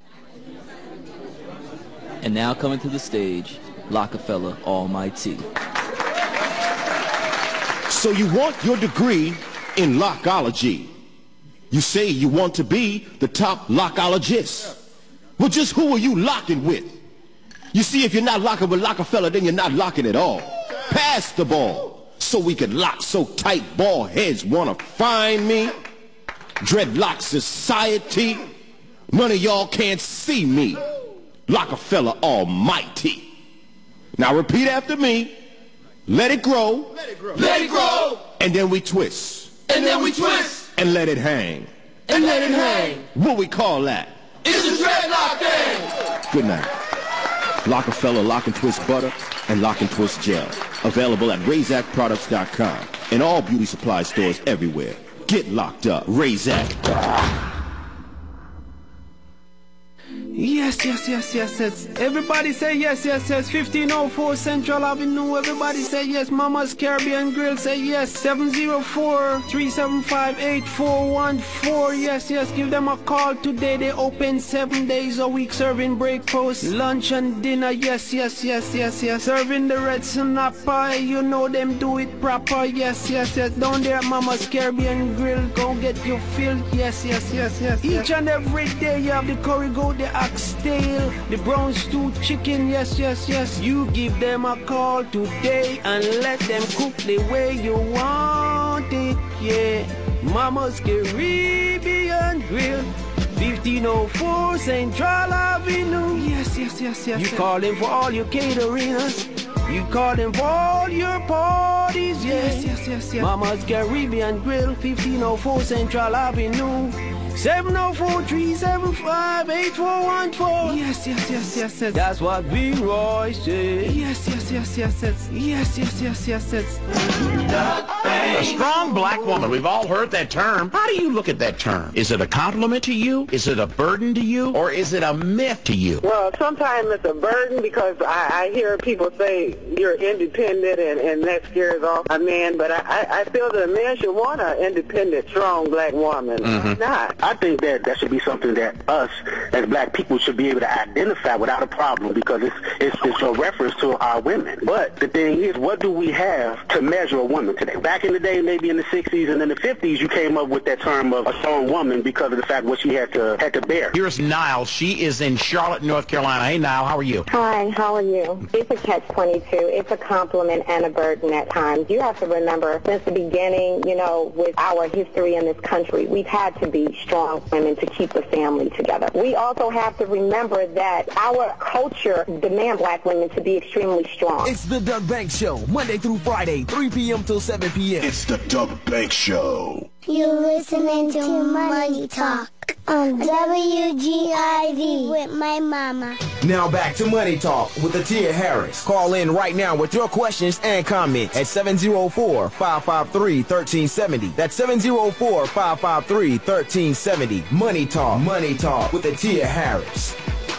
And now coming to the stage, Rockefeller Almighty. So you want your degree in lockology. You say you want to be the top lockologist. Well, just who are you locking with? You see, if you're not locking with Rockefeller, then you're not locking at all. Pass the ball so we can lock so tight ball heads want to find me. Dreadlock society. None of y'all can't see me. Rockefeller almighty. Now repeat after me. Let it grow. Let it grow. Let it grow. And then we twist. And then we twist. And let it hang. And let it hang. What we call that? It's a dreadlock thing. Good night. Rockefeller Lock and Twist Butter and Lock and Twist Gel. Available at RazakProducts.com and all beauty supply stores everywhere. Get locked up. Razak. Yes, yes, yes, yes, yes. Everybody say yes, yes, yes. 1504 Central Avenue. Everybody say yes. Mama's Caribbean Grill say yes. 704-375-8414. Yes, yes. Give them a call today. They open 7 days a week, serving breakfast, lunch, and dinner. Yes, yes, yes, yes, yes. Serving the red snapper. You know them do it proper. Yes, yes, yes. Down there at Mama's Caribbean Grill. Go get your fill. Yes, yes, yes, yes. Each and every day you have the curry goat, the oxtail, the brown stew chicken. Yes, yes, yes. You give them a call today and let them cook the way you want it. Yeah, Mama's Caribbean Grill, 1504 Central Avenue. Yes, yes, yes, yes. You call them for all your caterers. You call them for all your parties. Yes, yes, yes, yes. Mama's Caribbean Grill, 1504 Central Avenue. 704-375-8414. Yes, yes, yes, yes, yes. That's what Big Roy said. Yes, yes, yes, yes, yes. Yes, yes, yes, yes, yes. A strong black woman. We've all heard that term. How do you look at that term? Is it a compliment to you? Is it a burden to you? Or is it a myth to you? Well, sometimes it's a burden because I hear people say you're independent and that scares off a man. But I feel that a man should want an independent, strong black woman. Mm-hmm. Not. I think that should be something that us as black people should be able to identify without a problem because it's a reference to our women. But the thing is, what do we have to measure a woman today? Back in the day, maybe in the 60s and in the 50s, you came up with that term of a strong woman because of the fact what she had to bear. Here's Nile. She is in Charlotte, North Carolina. Hey, Nile, how are you? Hi, how are you? It's a catch-22. It's a compliment and a burden at times. You have to remember, since the beginning, you know, with our history in this country, we've had to be strong women to keep the family together. We also have to remember that our culture demands black women to be extremely strong. It's the Doug Banks Show, Monday through Friday, 3 p.m. till 7 p.m. It's the Doug Banks Show. You're listening to Money Talk on WGIV with my mama. Now back to Money Talk with Atia Harris. Call in right now with your questions and comments at 704-553-1370. That's 704-553-1370. Money Talk with Atia Harris.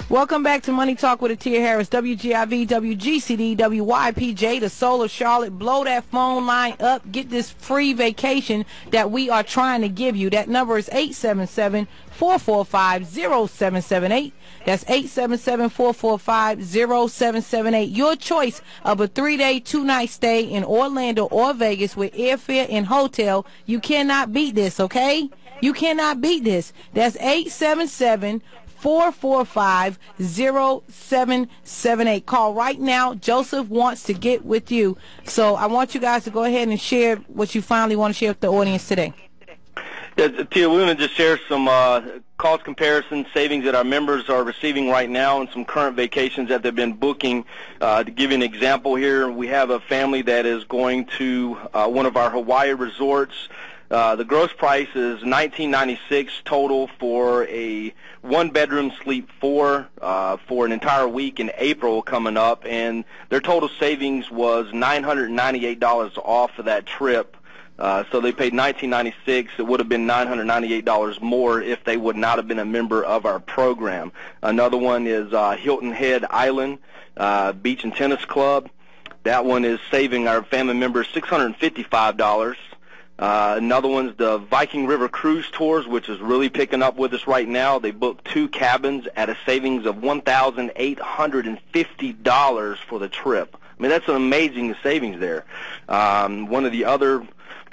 Welcome back to Money Talk with Atia Harris, WGIV, WGCD, WYPJ, the soul of Charlotte. Blow that phone line up. Get this free vacation that we are trying to give you. That number is 877-445-0778. That's 877-445-0778. Your choice of a 3-day, 2-night stay in Orlando or Vegas with airfare and hotel. You cannot beat this, okay? You cannot beat this. That's 877-445-0778. Call right now. Joseph wants to get with you. So I want you guys to go ahead and share what you finally want to share with the audience today. Tia, we want to just share some cost comparison savings that our members are receiving right now and some current vacations that they've been booking. To give you an example here, we have a family that is going to one of our Hawaii resorts. The gross price is $19.96 total for a one-bedroom sleep for an entire week in April coming up, and their total savings was $998 off of that trip. So they paid $19.96. It would have been $998 more if they would not have been a member of our program. Another one is Hilton Head Island Beach and Tennis Club. That one is saving our family members $655. Another one's the Viking River Cruise Tours, which is really picking up with us right now. They booked 2 cabins at a savings of $1,850 for the trip. I mean, that's an amazing savings there. One of the other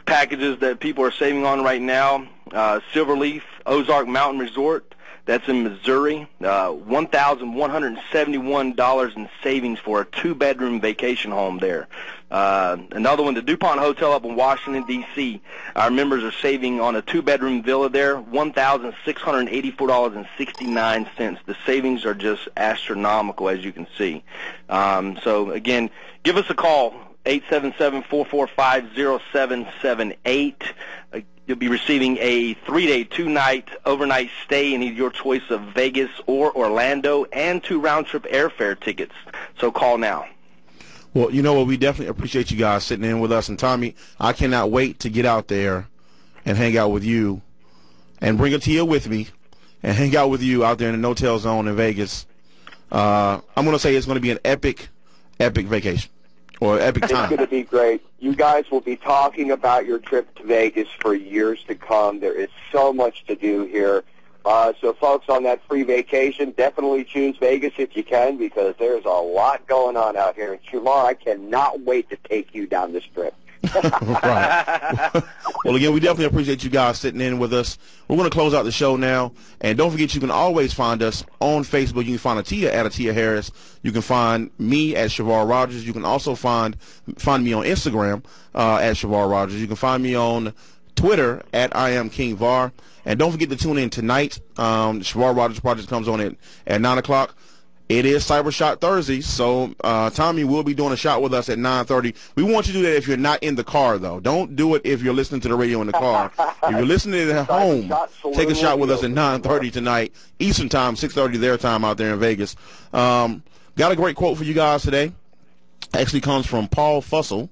packages that people are saving on right now, Silverleaf Ozark Mountain Resort. That's in Missouri. $1,171 in savings for a 2-bedroom vacation home there. Another one, the DuPont Hotel up in Washington, D.C. Our members are saving on a 2-bedroom villa there, $1,684.69. The savings are just astronomical, as you can see. So, again, give us a call, 877-445-0778. You'll be receiving a 3-day, 2-night overnight stay in either your choice of Vegas or Orlando, and 2 round-trip airfare tickets. So call now. Well, you know what? We definitely appreciate you guys sitting in with us. And, Tommy, I cannot wait to get out there and hang out with you and bring a Tia with me and hang out with you out there in the no-tail zone in Vegas. I'm going to say it's going to be an epic vacation. Or epic time. It's going to be great. You guys will be talking about your trip to Vegas for years to come. There is so much to do here. So, folks, on that free vacation, definitely choose Vegas if you can, because there's a lot going on out here. And, Shamar, I cannot wait to take you down this trip. Right. Well, again, we definitely appreciate you guys sitting in with us. We're going to close out the show now. And don't forget, you can always find us on Facebook. You can find a Tia at a Tia Harris. You can find me at Shavar Rogers. You can also find me on Instagram at Shavar Rogers. You can find me on Twitter at I am King Var. And don't forget to tune in tonight. The Shavar Rogers Project comes on at 9 o'clock. It is Cyber Shot Thursday, so Tommy will be doing a shot with us at 9:30. We want you to do that if you're not in the car, though. Don't do it if you're listening to the radio in the car. If you're listening at home, take a shot with us at 9:30 tonight, Eastern Time, 6:30 their time out there in Vegas. Got a great quote for you guys today. Actually comes from Paul Fussell.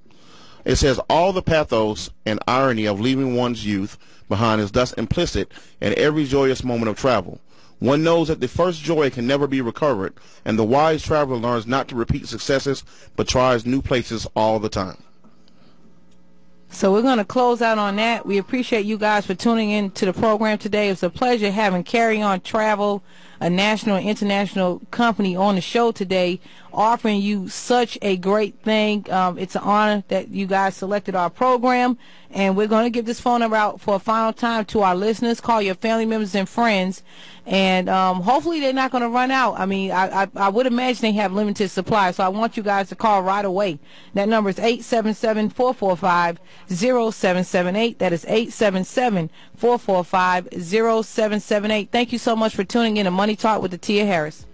It says, all the pathos and irony of leaving one's youth behind is thus implicit in every joyous moment of travel. One knows that the first joy can never be recovered, and the wise traveler learns not to repeat successes, but tries new places all the time. So we're going to close out on that. We appreciate you guys for tuning in to the program today. It was a pleasure having Carry On Travel, a national and international company, on the show today, offering you such a great thing. It's an honor that you guys selected our program, and we're going to give this phone number out for a final time to our listeners. Call your family members and friends, and hopefully they're not going to run out. I mean, I would imagine they have limited supply, so I want you guys to call right away. That number is 877-445-0778. That is 877-445-0778. Thank you so much for tuning in to Money Talk with the Tia Harris.